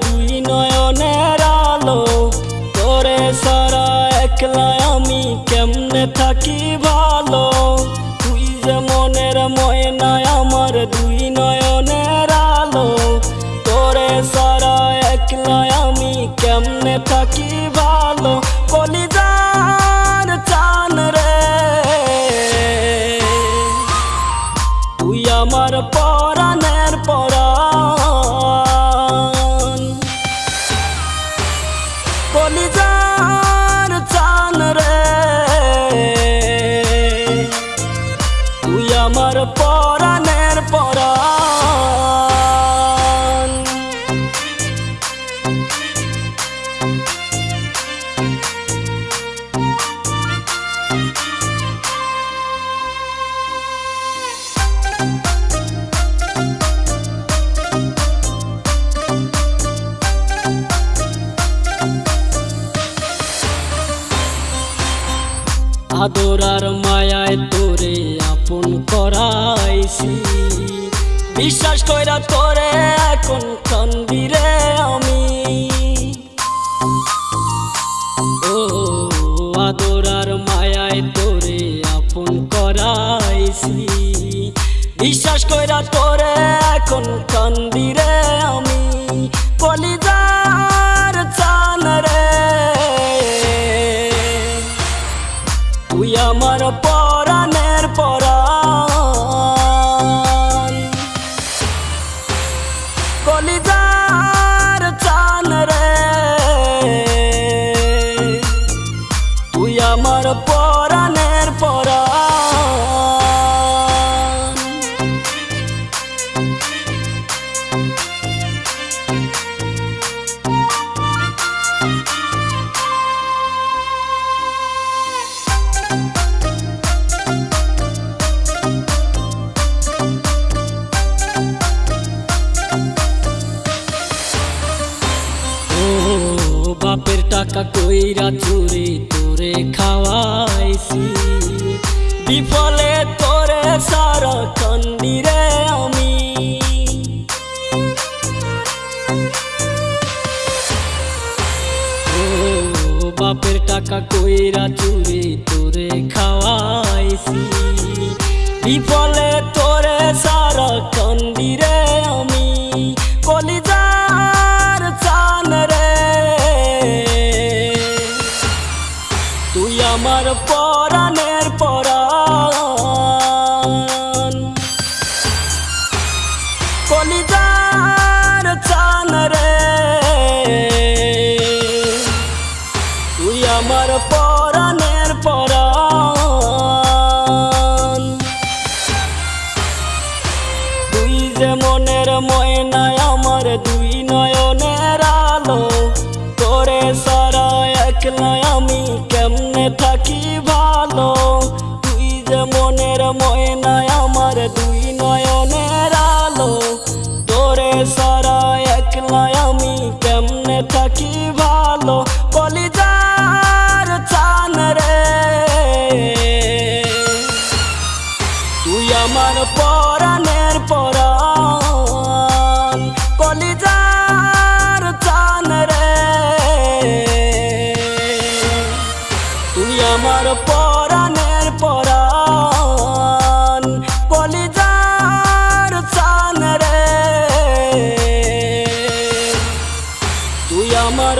দুই নয়নের আলো। তোরে সারা একলা আমি কেমনে থাকি ভালো। তুই যে মনের ময়না আমার দুই নয়নের আলো। তোরে সারা একলা আমি কেমনে থাকি ভালো। কলিজার চান রে তুই আমার পরাণের পরাণ। কলিজার চান রে তুই আমার পরাণের পরাণ। আদর আর মায়ায় তোরে আপন করাইছি। বিশ্বাস কইরা তোরে এখন কান্দি রে আমি। ও আদর আর মায়ায় তোরে আপন করাইছি। বিশ্বাস কইরা তোরে এখন কান্দি রে আমি। কলিজার চান রে তুই আমার পরাণের পরাণ। কলিজার চান রে তুই আমার পরাণের পরাণ। বাপের টাকা কইরা চুরি তোরে খাওয়াইছি। বিফলে তোরে সারা কান্দি রে আমি। ও বাপের টাকা কইরা চুরি তোরে খাওয়াইছি। বিফলে তোরে সারা কান্দি রে আমি। কলিজার চান রে তুই আমার পরাণের পরাণ। কলিজার চান রে তুই আমার পরাণের পরাণ। তুই যে মনের ময়না আমার দুই নয়নের আলো। তোরে সারা একলা আমি কেমনে থাকি ভালো। তুই যে মনের ময়না আমার দুই নয়নের আলো। তোরে সারা একলা আমি কেমনে থাকি ভালো। কলিজার চান রে তুই আমার পরাণের পরাণ। কলিজার চান রে তুই আমার পরাণের পরাণ। কলিজার চান রে তুই আমার